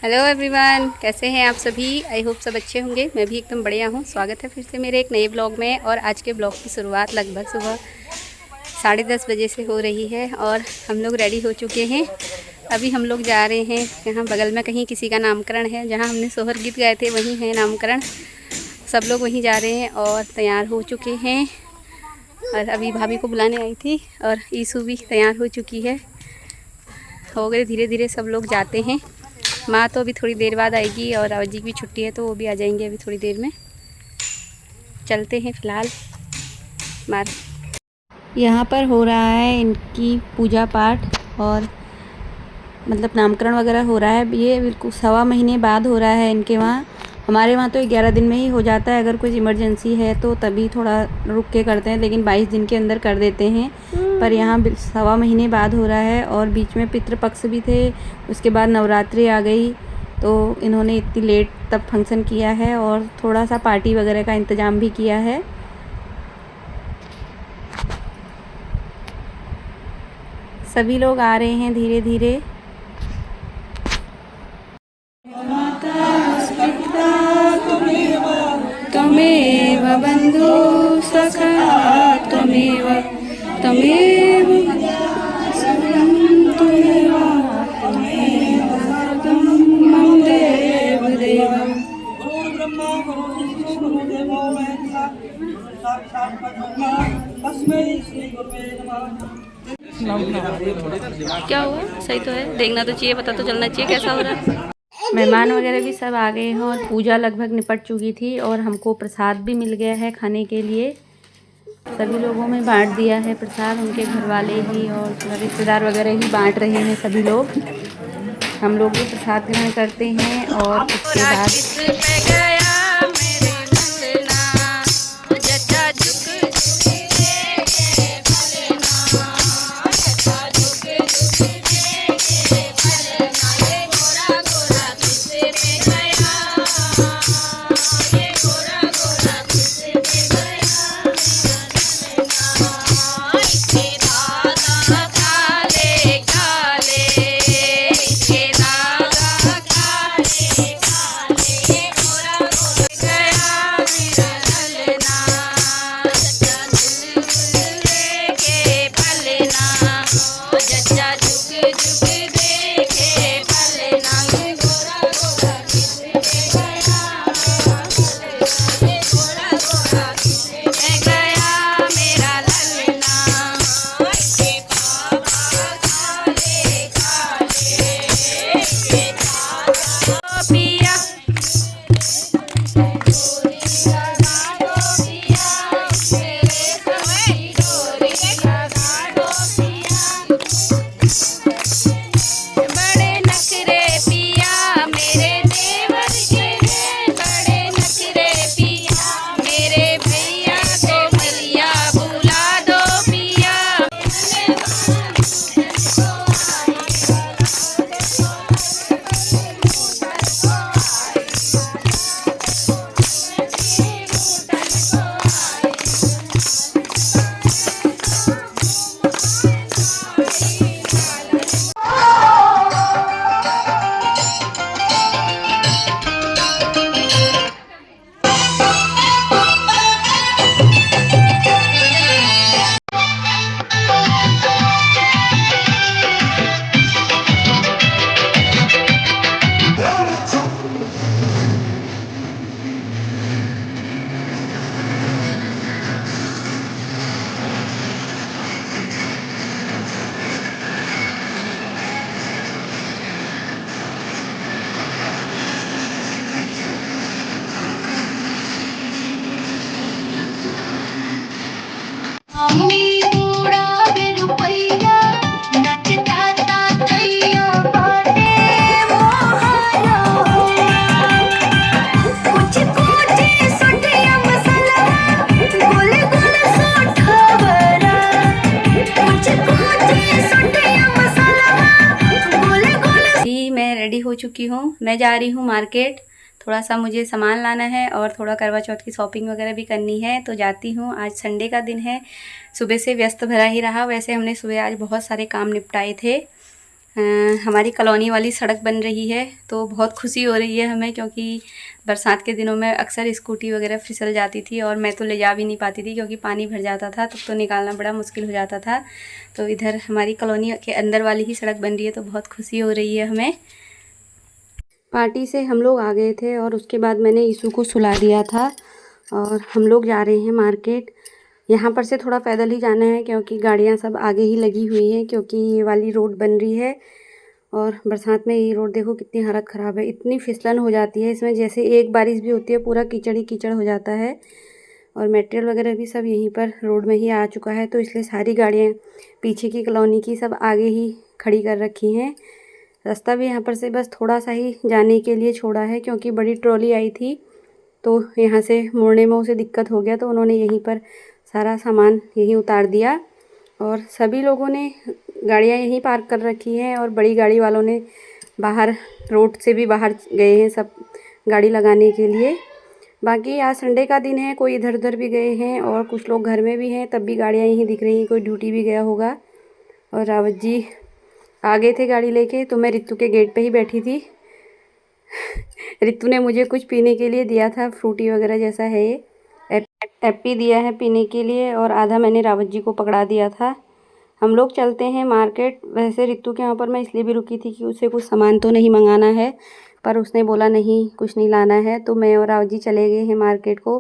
Hello everyone, कैसे हैं आप सभी। आई होप सब अच्छे होंगे। मैं भी एकदम बढ़िया हूँ। स्वागत है फिर से मेरे एक नए ब्लॉग में। और आज के ब्लॉग की शुरुआत लगभग सुबह 10:30 बजे से हो रही है और हम लोग रेडी हो चुके हैं। अभी हम लोग जा रहे हैं, यहाँ बगल में कहीं किसी का नामकरण है, जहाँ हमने सोहर गीत गाए थे वहीं है नामकरण। सब लोग वहीं जा रहे हैं और तैयार हो चुके हैं। और अभी भाभी को बुलाने आई थी और ईशू भी तैयार हो चुकी है। हो गए, धीरे धीरे सब लोग जाते हैं। माँ तो अभी थोड़ी देर बाद आएगी और अवजी की भी छुट्टी है तो वो भी आ जाएंगे अभी थोड़ी देर में। चलते हैं फ़िलहाल मार। यहाँ पर हो रहा है इनकी पूजा पाठ और मतलब नामकरण वगैरह हो रहा है। ये बिल्कुल 1.25 महीने बाद हो रहा है इनके वहाँ। हमारे वहाँ तो 11 दिन में ही हो जाता है। अगर कुछ इमरजेंसी है तो तभी थोड़ा रुक के करते हैं, लेकिन 22 दिन के अंदर कर देते हैं। पर यहाँ 1.25 महीने बाद हो रहा है और बीच में पितृपक्ष भी थे। उसके बाद नवरात्रि आ गई तो इन्होंने इतनी लेट तब फंक्शन किया है और थोड़ा सा पार्टी वगैरह का इंतज़ाम भी किया है। सभी लोग आ रहे हैं धीरे धीरे। त्वमेव बन्धु सखा त्वमेव त्वमेव मम देव देवम्। क्या हुआ? सही तो है, देखना तो चाहिए, पता तो चलना चाहिए कैसा हो रहा है। मेहमान वगैरह भी सब आ गए हैं और पूजा लगभग निपट चुकी थी और हमको प्रसाद भी मिल गया है खाने के लिए। सभी लोगों में बांट दिया है प्रसाद, उनके घर वाले ही और रिश्तेदार वगैरह ही बांट रहे हैं सभी लोग। हम लोग भी प्रसाद ग्रहण करते हैं और उसके बाद रेडी हो चुकी हूँ। मैं जा रही हूँ मार्केट, थोड़ा सा मुझे सामान लाना है और थोड़ा करवा चौथ की शॉपिंग वगैरह भी करनी है, तो जाती हूँ। आज संडे का दिन है, सुबह से व्यस्त भरा ही रहा। वैसे हमने सुबह आज बहुत सारे काम निपटाए थे। हमारी कॉलोनी वाली सड़क बन रही है, तो बहुत खुशी हो रही है हमें, क्योंकि बरसात के दिनों में अक्सर स्कूटी वगैरह फिसल जाती थी और मैं तो ले जा भी नहीं पाती थी क्योंकि पानी भर जाता था, तब तो निकालना बड़ा मुश्किल हो जाता था। तो इधर हमारी कॉलोनी के अंदर वाली ही सड़क बन रही है, तो बहुत खुशी हो रही है हमें। पार्टी से हम लोग आ गए थे और उसके बाद मैंने ईशू को सुला दिया था और हम लोग जा रहे हैं मार्केट। यहाँ पर से थोड़ा पैदल ही जाना है क्योंकि गाड़ियाँ सब आगे ही लगी हुई हैं, क्योंकि ये वाली रोड बन रही है और बरसात में ये रोड देखो कितनी हालत ख़राब है, इतनी फिसलन हो जाती है इसमें, जैसे एक बारिश भी होती है पूरा कीचड़ ही कीचड़ हो जाता है। और मटेरियल वगैरह भी सब यहीं पर रोड में ही आ चुका है, तो इसलिए सारी गाड़ियाँ पीछे की कॉलोनी की सब आगे ही खड़ी कर रखी हैं। रास्ता भी यहाँ पर से बस थोड़ा सा ही जाने के लिए छोड़ा है, क्योंकि बड़ी ट्रॉली आई थी तो यहाँ से मोड़ने में उसे दिक्कत हो गया, तो उन्होंने यहीं पर सारा सामान यहीं उतार दिया और सभी लोगों ने गाड़ियाँ यहीं पार्क कर रखी हैं और बड़ी गाड़ी वालों ने बाहर रोड से भी बाहर गए हैं सब गाड़ी लगाने के लिए। बाकी आज संडे का दिन है, कोई इधर उधर भी गए हैं और कुछ लोग घर में भी हैं, तब भी गाड़ियाँ यहीं दिख रही हैं, कोई ड्यूटी भी गया होगा। और रावत जी आ गए थे गाड़ी लेके, तो मैं रितु के गेट पे ही बैठी थी। रितु ने मुझे कुछ पीने के लिए दिया था, फ्रूटी वगैरह जैसा है ये, एप्पी दिया है पीने के लिए और आधा मैंने रावत जी को पकड़ा दिया था। हम लोग चलते हैं मार्केट। वैसे रितु के यहाँ पर मैं इसलिए भी रुकी थी कि उसे कुछ सामान तो नहीं मंगाना है, पर उसने बोला नहीं कुछ नहीं लाना है, तो मैं और रावत जी चले गए हैं मार्केट को।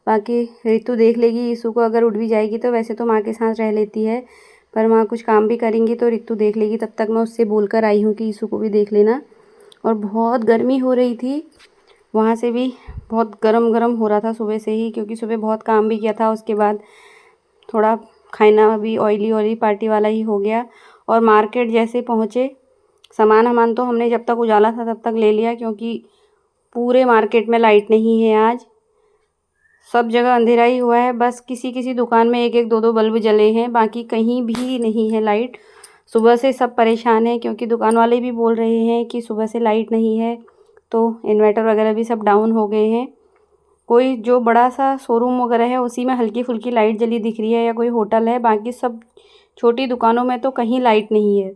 बाकी रितु देख लेगी ईशू को, अगर उठ भी जाएगी तो वैसे तो माँ के साथ रह लेती है, पर माँ कुछ काम भी करेंगी तो रितु देख लेगी। तब तक मैं उससे बोल कर आई हूँ कि ईशू को भी देख लेना। और बहुत गर्मी हो रही थी, वहाँ से भी बहुत गरम गरम हो रहा था सुबह से ही, क्योंकि सुबह बहुत काम भी किया था। उसके बाद थोड़ा खाना भी ऑयली पार्टी वाला ही हो गया। और मार्केट जैसे पहुँचे, सामान तो हमने जब तक उजाला था तब तक ले लिया, क्योंकि पूरे मार्केट में लाइट नहीं है आज, सब जगह अंधेरा ही हुआ है। बस किसी किसी दुकान में एक एक दो दो बल्ब जले हैं, बाकी कहीं भी नहीं है लाइट। सुबह से सब परेशान हैं, क्योंकि दुकान वाले भी बोल रहे हैं कि सुबह से लाइट नहीं है, तो इन्वर्टर वगैरह भी सब डाउन हो गए हैं। कोई जो बड़ा सा शोरूम वगैरह है उसी में हल्की फुल्की लाइट जली दिख रही है, या कोई होटल है, बाकी सब छोटी दुकानों में तो कहीं लाइट नहीं है।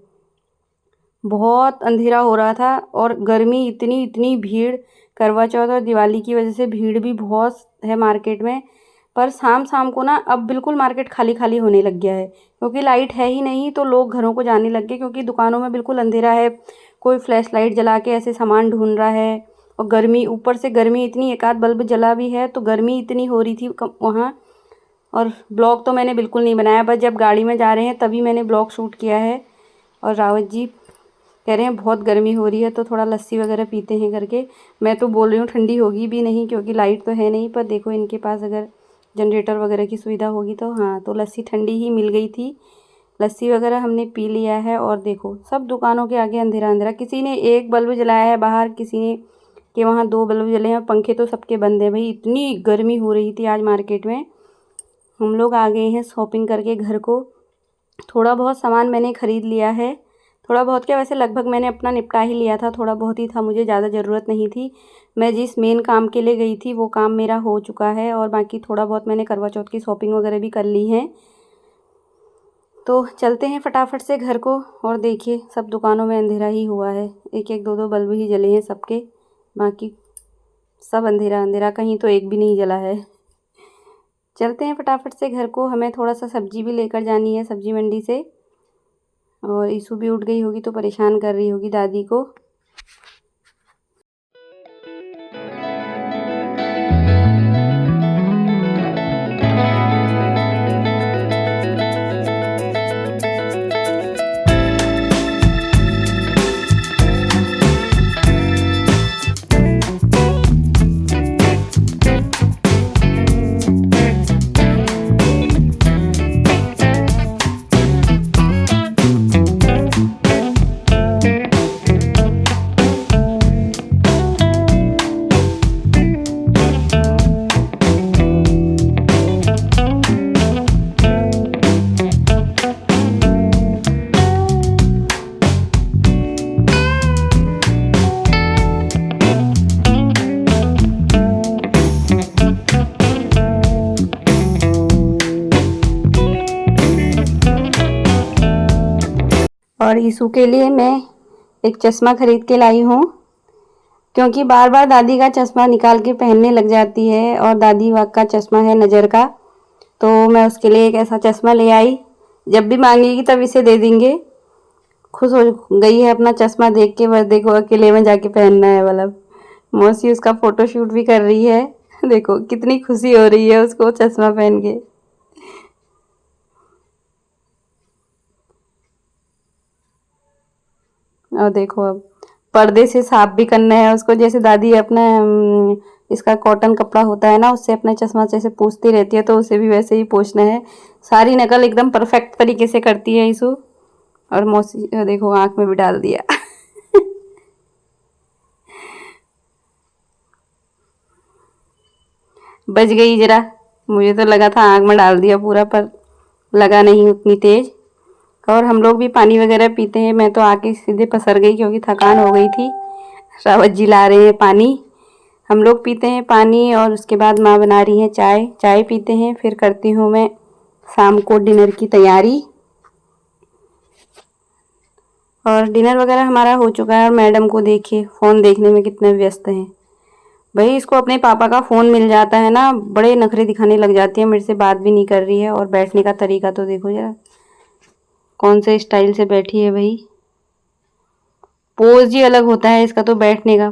बहुत अंधेरा हो रहा था और गर्मी इतनी भीड़, करवा चौथ और दिवाली की वजह से भीड़ भी बहुत है मार्केट में। पर शाम को ना अब बिल्कुल मार्केट खाली खाली होने लग गया है, क्योंकि लाइट है ही नहीं, तो लोग घरों को जाने लग गए, क्योंकि दुकानों में बिल्कुल अंधेरा है। कोई फ्लैश लाइट जला के ऐसे सामान ढूंढ रहा है, और गर्मी ऊपर से गर्मी इतनी, एक आध बल्ब जला भी है तो गर्मी इतनी हो रही थी वहाँ। और ब्लॉग तो मैंने बिल्कुल नहीं बनाया, बस जब गाड़ी में जा रहे हैं तभी मैंने ब्लॉग शूट किया है। और रावत जी कह रहे हैं बहुत गर्मी हो रही है तो थोड़ा लस्सी वगैरह पीते हैं करके। मैं तो बोल रही हूँ ठंडी होगी भी नहीं, क्योंकि लाइट तो है नहीं, पर देखो इनके पास अगर जनरेटर वगैरह की सुविधा होगी तो हाँ, तो लस्सी ठंडी ही मिल गई थी। लस्सी वगैरह हमने पी लिया है। और देखो सब दुकानों के आगे अंधेरा, किसी ने एक बल्ब जलाया है बाहर, किसी ने के वहाँ दो बल्ब जले हैं, पंखे तो सबके बंद हैं। भाई इतनी गर्मी हो रही थी आज मार्केट में। हम लोग आ गए हैं शॉपिंग करके घर को। थोड़ा बहुत सामान मैंने ख़रीद लिया है, थोड़ा बहुत क्या, वैसे लगभग मैंने अपना निपटा ही लिया था, थोड़ा बहुत ही था, मुझे ज़्यादा ज़रूरत नहीं थी। मैं जिस मेन काम के लिए गई थी वो काम मेरा हो चुका है, और बाकी थोड़ा बहुत मैंने करवा चौथ की शॉपिंग वगैरह भी कर ली है। तो चलते हैं फटाफट से घर को। और देखिए सब दुकानों में अंधेरा ही हुआ है, एक एक दो दो बल्ब ही जले हैं सबके, बाकी सब अंधेरा, कहीं तो एक भी नहीं जला है। चलते हैं फटाफट से घर को, हमें थोड़ा सा सब्जी भी लेकर जानी है सब्जी मंडी से। और ईशू भी उठ गई होगी तो परेशान कर रही होगी दादी को। और ईशु के लिए मैं एक चश्मा खरीद के लाई हूँ, क्योंकि बार बार दादी का चश्मा निकाल के पहनने लग जाती है और दादी का चश्मा है नज़र का, तो मैं उसके लिए एक ऐसा चश्मा ले आई। जब भी मांगेगी तब इसे दे देंगे। खुश हो गई है अपना चश्मा देख के, बस देखो अकेले में जाके पहनना है वाला। मौसी उसका फोटो शूट भी कर रही है। देखो कितनी खुशी हो रही है उसको चश्मा पहन के। और देखो अब पर्दे से साफ भी करना है उसको, जैसे दादी अपना इसका कॉटन कपड़ा होता है ना, उससे अपना चश्मा जैसे पोंछती रहती है, तो उसे भी वैसे ही पोंछना है। सारी नकल एकदम परफेक्ट तरीके से करती है ईशु। और मौसी देखो आँख में भी डाल दिया। बच गई जरा, मुझे तो लगा था आँख में डाल दिया पूरा, पर लगा नहीं उतनी तेज। और हम लोग भी पानी वगैरह पीते हैं। मैं तो आके सीधे पसर गई क्योंकि थकान हो गई थी। रावत जी ला रहे हैं पानी, हम लोग पीते हैं पानी, और उसके बाद माँ बना रही हैं चाय। चाय पीते हैं, फिर करती हूँ मैं शाम को डिनर की तैयारी। और डिनर वगैरह हमारा हो चुका है। और मैडम को देखिए फ़ोन देखने में कितने व्यस्त हैं। भाई इसको अपने पापा का फ़ोन मिल जाता है ना, बड़े नखरे दिखाने लग जाती है, मेरे से बात भी नहीं कर रही है। और बैठने का तरीका तो देखो जरा, कौन से स्टाइल से बैठी है भाई। पोज ही अलग होता है इसका तो बैठने का।